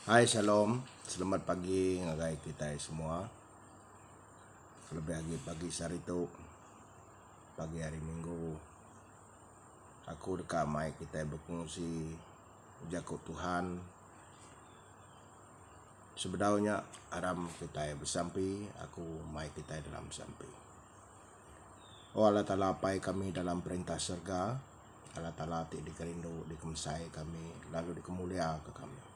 Hai, Shalom. Selamat pagi ngagai kita semua. Lebih lagi pagi hari itu, pagi hari Minggu. Aku dekat mai kita berkongsi jakut Tuhan. Sebenarnya aram kita bersampi, aku mai kita dalam sampi. Oh Allah Ta'ala pai kami dalam perintah surga. Allah Ta'ala ti dikerindu, dikemsai kami, lalu dikemulia ke kami.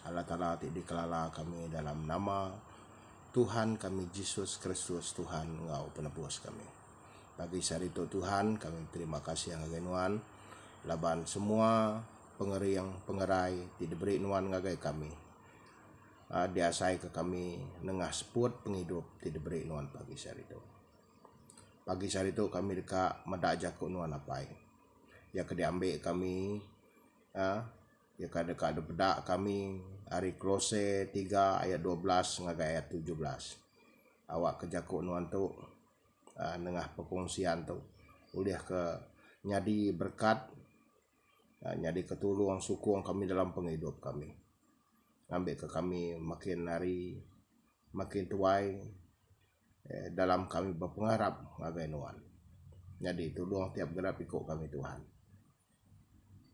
Allah Ta'ala ti dikelala kami dalam nama Tuhan kami Yesus Kristus, Tuhan Engkau penebus kami. Pagi hari itu Tuhan kami terima kasih yang nuan laban semua pengerai diberi nuan ngagai kami. Diasai ke kami nengah seput penghidup diberi nuan pagi hari itu. Pagi hari itu kami dekat medajak nuan apai. Ya kediambil kami ya kada bedak kami hari Kolose 3 ayat 12 ngagai ayat 17. Awak kejaku nuan tu nengah pekongsian tu uliah ke nyadi berkat, nyadi ketulung sukung kami dalam penghidup kami. Ambil ke kami makin hari makin tuai dalam kami berpengharap ngagai nuan. Jadi tulung tiap gerak ikut kami Tuhan.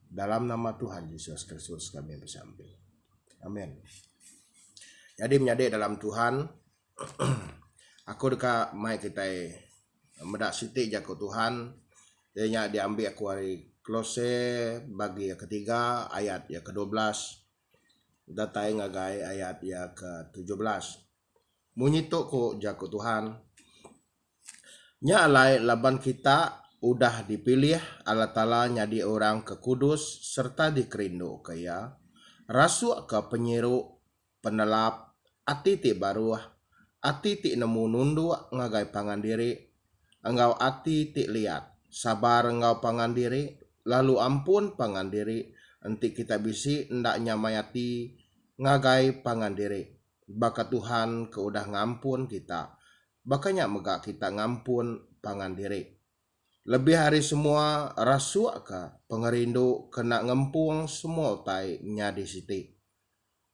Dalam nama Tuhan Yesus Kristus kami bersampai. Amin. Jadi menjadi dalam Tuhan, aku dekat mai kita medak siti jago Tuhan. Dia diambil aku hari Kolose bagi yang ketiga ayat yang ke-12. Datai ngagai ayat yang ke-17. Munyi tu ko jago Tuhan. Nya alai laban kita udah dipilih Allah Ta'ala nyadi orang ke kudus serta dikerindu kaya rasu ke penyiru penelap ati ti baruah ati ti nemu nundu ngagai pangan diri engkau ati ti liat sabar engkau pangan diri lalu ampun pangan diri enti kita bisi ndak nyamayati ngagai pangan diri baka Tuhan ke udah ngampun kita bakanya megak kita ngampun pangan diri. Lebih hari semua rasuak ka pengerindu kena ngempung semua tai nyadi siti.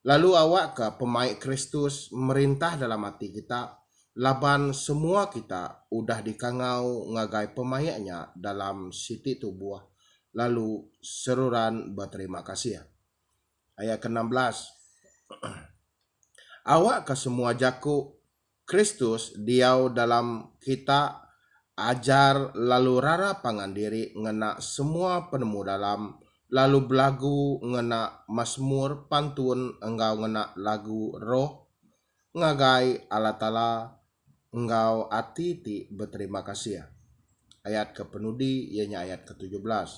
Lalu awak ka pemaik Kristus merintah dalam hati kita. Laban semua kita udah dikangau ngagai pemaiknya dalam siti tubuh. Lalu seruran berterima kasih. Ayat ke-16. Awak ka semua jaku Kristus diau dalam kita ajar lalu rara pangan diri ngena semua penemu dalam lalu belagu ngena masmur pantun engkau ngena lagu roh ngagai Allah Ta'ala engkau ati ti berterima kasih. Ayat ke penudi ianya ayat ke-17.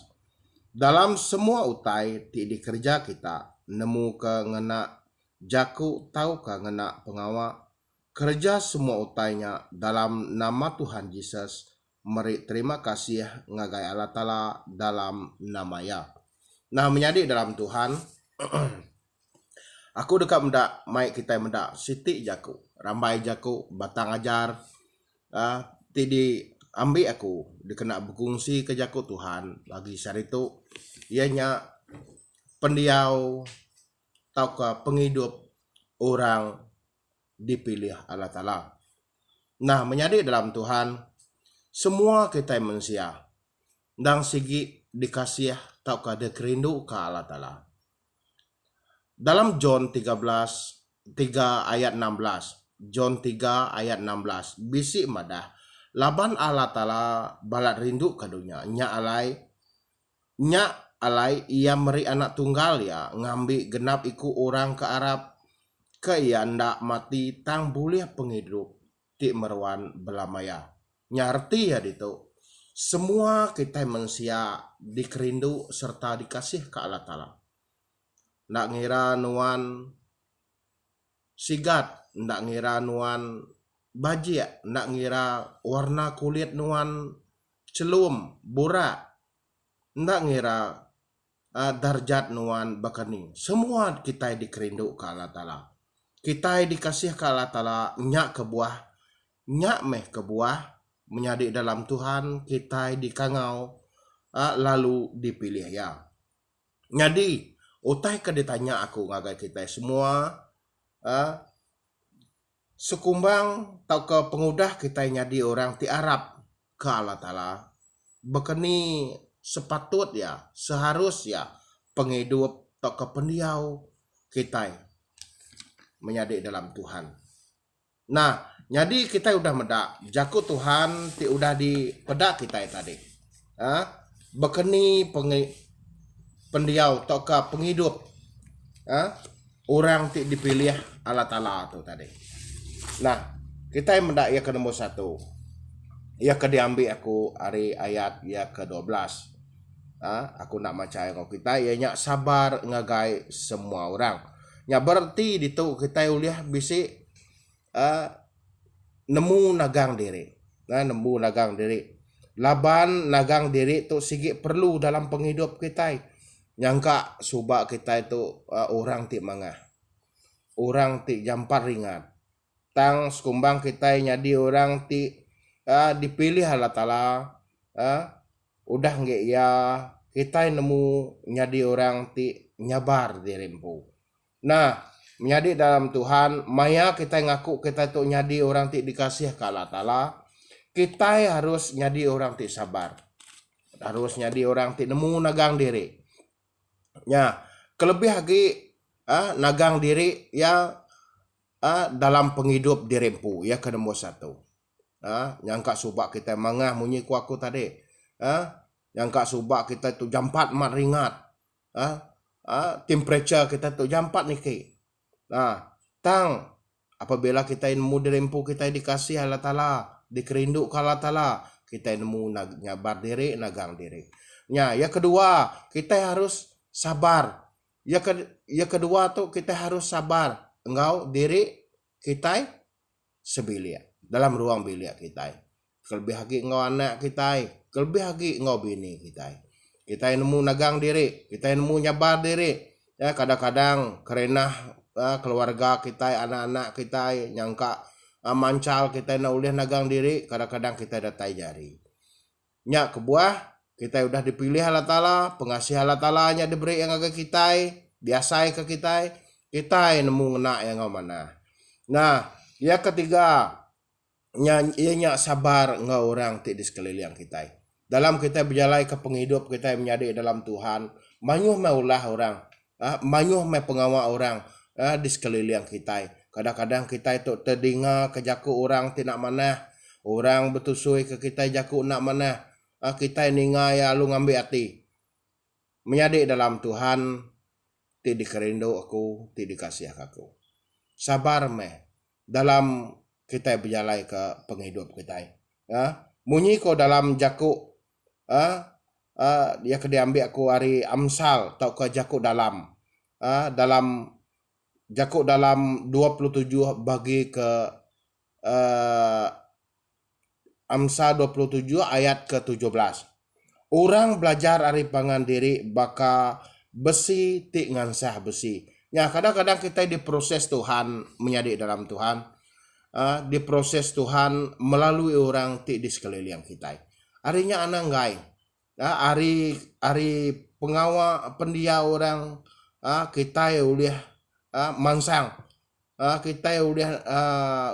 Dalam semua utai ti dikerja kita nemu ke ngena jaku tau ke ngena pengawa kerja semua utainya dalam nama Tuhan Yesus meri terima kasih ngagai Allah Ta'ala dalam namanya. Nah menjadi dalam Tuhan aku dekat mendak mai kita mendak siti jaku rambai jaku batang ajar tidi ambil aku dikena berkongsi ke jaku Tuhan bagi hari itu ianya pendiau tau ke penghidup orang dipilih Allah Ta'ala. Nah menjadi dalam Tuhan semua kita manusia dan segi dikasih tau ka dikerindu ke Allah Ta'ala. Dalam John 3 ayat 16. John 3 ayat 16. Bisi madah laban Allah Ta'ala balat rindu ke dunia. Nya alai ia meri anak tunggal ya ngambil genap iku orang ke Arab kaya ndak mati tang boleh penghidup ti merwan belamaya. Nyarti ya itu semua kita manusia dikerindu serta dikasih ke Allah Ta'ala. Ndak ngira nuan sigat, ndak ngira nuan bajia, ndak ngira warna kulit nuan celum, borak, ndak ngira darjat nuan bakani. Semua kita dikerindu ke Allah Ta'ala. Kita dikasih ke Allah Ta'ala nyak kebuah menjadi dalam Tuhan kita dikangau lalu dipilih ya. Jadi Utai ke ditanya aku ngagai kita semua sekumbang tau ke pengudah kita nyadi orang ti Arab ke Allah Ta'ala. Bekeni sepatut ya, seharus ya penghidup tau ke pendiau kita menjadi dalam Tuhan. Nah, jadi kita udah medak jaku Tuhan ti udah di pedak kita tadi. Bekeni pendiau tau ke penghidup orang ti dipilih Allah Ta'ala tu tadi. Nah, kita yang mendak ya ke nombor 1. Ya ke diambil aku hari ayat ya ke-12. Aku nak macam kau kita ianya sabar ngagai semua orang. Ya berarti ditu kita uliah bisi nemu nagang diri. Nemu nagang diri. Laban nagang diri tu sigi perlu dalam penghidup kita. Nyangka subak kita itu orang ti mangah. Orang ti jampar ringat. Tang sekumbang kita nyadi orang ti dipilih Allah Ta'ala. Udah nggak ya kita nemu nyadi orang ti nyabar di rempu. Nah, menjadi dalam Tuhan, maya kita ngaku kita tu nyadi orang ti dikasih ke Allah Ta'ala. Kita harus nyadi orang ti sabar. Harus nyadi orang ti nemu nagang diri. Ya, kelebih lagi nagang diri ya dalam penghidup di rempu ya ke nombor 1. Nyangka subak kita mangah munyi ku aku tadi. Nyangka subak kita tu jampat mat ringat. Temperature kita tu jampat niki. Tang apabila kita nemu di rempu kita dikasih Allah Ta'ala, dikerindu ke Allah Ta'ala, kita nemu nyabar diri, nagang diri. Ya kedua, kita harus sabar. Ya kedua tu kita harus sabar. Engkau diri kita sebilia dalam ruang bilik kita. Kelebih lagi engkau anak kita, kelebih lagi engkau bini kita. Kita nemu nagang diri, kita nemu nyabar diri. Ya kadang-kadang kerana keluarga kita, anak-anak kita nyangka mancal kita nak ulih nagang diri, kadang-kadang kita datai jari. Nya kebuah kita udah dipilih Allah Ta'ala, pengasih Allah Ta'ala nya diberi yang agak kita, biasa ke kita. Kita nemu ngena yang mana. Nah, ya ketiga, ianya sabar ngau orang ti di sekeliling kita. Dalam kita berjalan ke penghidup kita menjadi dalam Tuhan, manyuh maulah orang, manyuh me pengawal orang di sekeliling kita. Kadang-kadang kita itu terdengar ke jaku orang tidak mana, orang betusui ke kita jaku nak mana, kita ningai lalu ngambil hati. Menjadi dalam Tuhan, ti dikerindu aku, ti dikasih aku. Sabar meh dalam kita berjalan ke penghidup kita. Munyi ko dalam jaku dia diambil aku hari Amsal tau ke jaku dalam dalam jaku dalam 27 bagi ke Amsal 27 ayat ke-17. Orang belajar hari pangan diri baka besi ti ngansah besi. Ya kadang-kadang kita diproses Tuhan menjadi dalam Tuhan. Diproses Tuhan melalui orang ti di sekeliling kita. Harinya anak ngai. Hari pengawal pendia orang kita uliah mansang. Kita uliah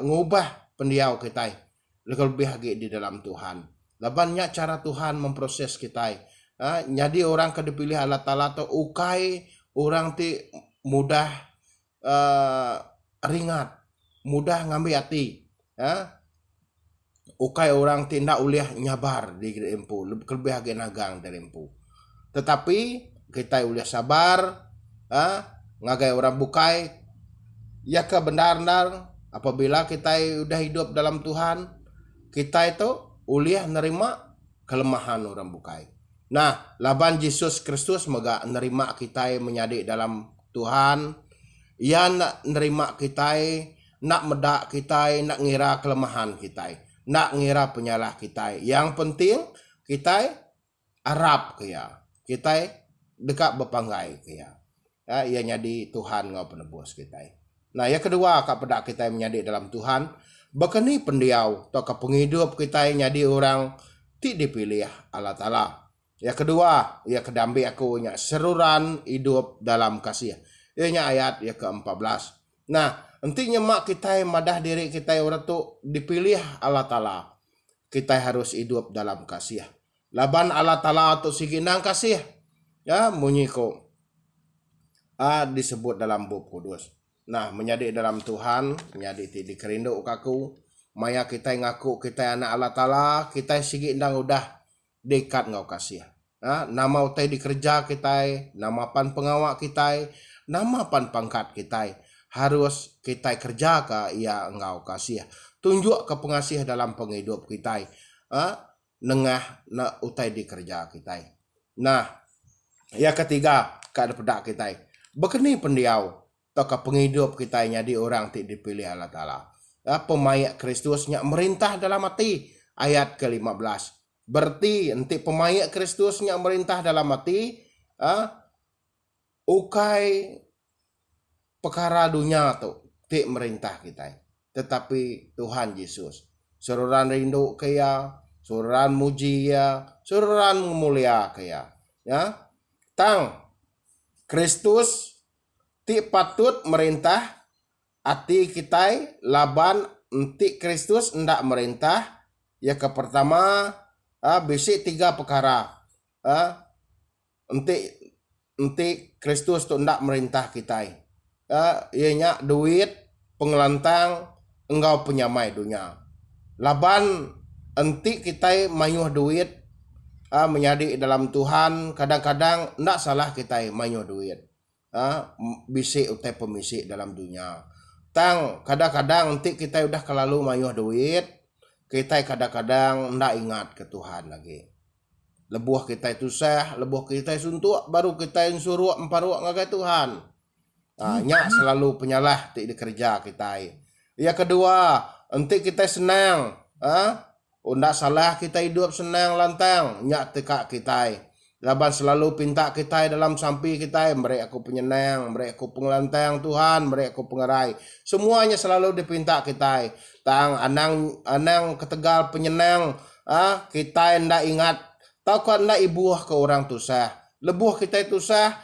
ngubah pendiau kita. Lebih lagi di dalam Tuhan. Labannya cara Tuhan memproses kita. Jadi orang ke dipilih Allah Ta'ala tu ukai orang ti mudah ringat, mudah ngambil hati. Ukai orang tindak uliah nyabar di rempu, lebih lagi nagang di rempu. Tetapi kita uliah sabar, ngagai orang bukai, ya ke benar-benar apabila kita udah hidup dalam Tuhan, kita itu uliah nerima kelemahan orang bukai. Nah, laban Yesus Kristus moga nerima kita menjadi dalam Tuhan. Ia nak nerima kita, nak medak kita, nak ngira kelemahan kita, nak ngira penyalah kita. Yang penting kita Arab kaya, kita dekat berpanggai kaya. Ia jadi Tuhan ngau penebus kita. Nah, yang kedua kapada kita menjadi dalam Tuhan, bekeni pendiau atau penghidup kita jadi orang ti dipilih Allah Ta'ala. Ya kedua, ya kedambi aku nya seruran hidup dalam kasih. Ianya ayat ya ke-14. Nah, entinya mak kita madah diri kita orang tu dipilih Allah Ta'ala. Kita harus hidup dalam kasih. Laban Allah Ta'ala tu siginang kasih. Ya, munyi ko disebut dalam bab kudus. Nah, menjadi dalam Tuhan, menjadi di kerindu kaku, maya kita ngaku kita anak Allah Ta'ala, kita sigi indang udah dekat ngau kasih. Nama utai dikerja kita, nama pan pengawak kita, nama pan pangkat kita, harus kita kerja ke ia ngau kasih. Tunjuk ke pengasih dalam penghidup kita. Nengah na utai dikerja kita. Nah, yang ketiga, kada pedak kita. Begini pendiau, toka penghidup kita jadi orang tidak dipilih Allah Ta'ala. Pemayak Kristusnya merintah dalam hati, ayat ke-15. Berarti enti pemayak Kristusnya merintah dalam hati, ukai perkara dunia tu tik merintah kita. Tetapi Tuhan Yesus, sururan rindu kaya, sururan muji ya, sururan mulia kaya. Ya, tang Kristus ti patut merintah ati kita laban enti Kristus ndak merintah. Ya ke pertama bisi 3 perkara. Enti Kristus tu ndak merintah kita. Ianya duit, pengelantang, engkau penyamai dunia. Laban enti kita mayuh duit menjadi dalam Tuhan, kadang-kadang ndak salah kita mayuh duit. Bisik utai pemisik dalam dunia. Tang kadang-kadang nanti kita udah kelalu mayuh duit, kita kadang-kadang ndak ingat ke Tuhan lagi. Lebuh kita itu sah, lebuh kita suntuk, baru kita yang suruh emparuk ngagai Tuhan. Nyak selalu penyalah ti dikerja kita. Yang kedua, nanti kita senang. Ndak salah kita hidup senang lantang, nyak teka kita. Laban selalu pinta kita dalam sampi kita, mereka aku penyenang, mereka aku pengelantang Tuhan, mereka aku pengerai. Semuanya selalu dipinta kita. Tang anang ketegal penyenang, kita ndak ingat. Tahu kan ndak ibuah ke orang tu sah. Lebuh kita itu sah,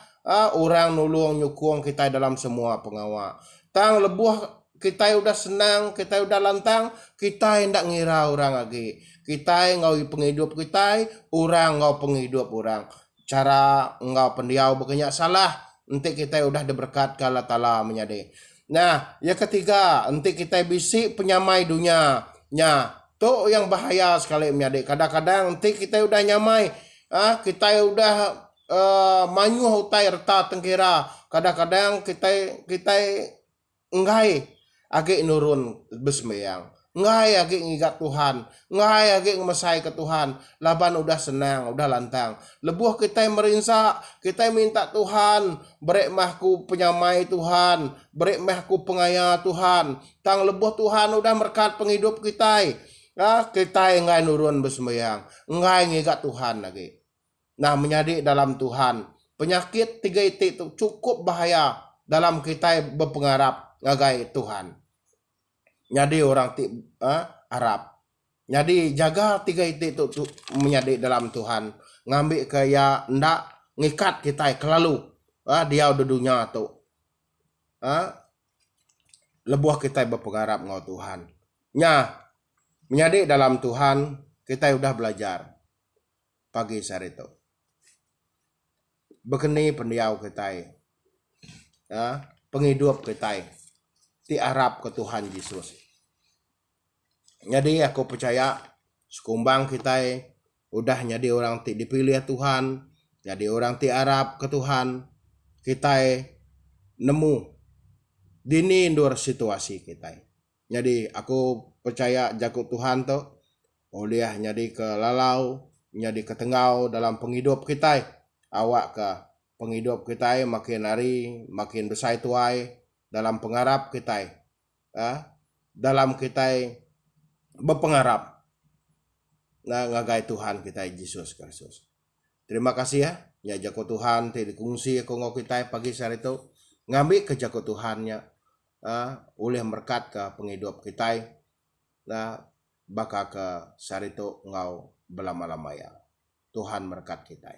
orang nulung nyukung kita dalam semua pengawal. Tang lebuh kita udah senang, kita udah lantang, kita hendak ngira orang lagi. Kita ngau penghidup kita, orang ngau penghidup orang. Cara ngau pendiau bukannya salah. Nanti kita udah diberkat ke Allah Ta'ala menyade. Nah, yang ketiga, nanti kita bisi penyamai dunia. Nya, tu yang bahaya sekali menyade. Kadang-kadang nanti kita udah nyamai, kita udah manyuh utai reta tengkira. Kadang-kadang kita enggak agi nurun besmeyang, ngai agi ngigat Tuhan, ngai agi ngemesai ke Tuhan, laban udah senang, udah lantang. Lebuh kita merinsa, kita minta Tuhan, berek mahku penyamai Tuhan, berek mahku pengaya Tuhan. Tang lebuh Tuhan udah berkat penghidup kita. Kita ngai nurun besmeyang, ngai ngigat Tuhan lagi. Nah, menjadi dalam Tuhan, penyakit 3 itu cukup bahaya dalam kita berpengarap ngagai Tuhan. Jadi orang Arab. Jadi jaga 3 itu menjadi dalam Tuhan. Ngambil kaya ndak ngikat kita kelalu. Dia udah dunia tu. Lebuh kita berpengarap ngau Tuhan. Nya menjadi dalam Tuhan kita udah belajar pagi hari itu. Begini pendiau kita. Penghidup kita. Ti Arab ke Tuhan Yesus. Jadi aku percaya sekumbang kita udah jadi orang ti dipilih Tuhan, jadi orang ti Arab ke Tuhan, kita nemu dini indur situasi kita. Jadi aku percaya jago Tuhan tu oleh jadi ke lalau, jadi ke tengau dalam penghidup kita. Awak ke penghidup kita makin hari makin besar tuai dalam pengarap kita, dalam kita berpengarap ngagai Tuhan kita Yesus Kristus. Terima kasih ya jago Tuhan ti dikungsi aku ngau kita pagi hari itu ngambil ke jago Tuhannya, oleh berkat ke penghidup kita, baka ke hari itu ngau belama-lama ya. Tuhan berkat kita.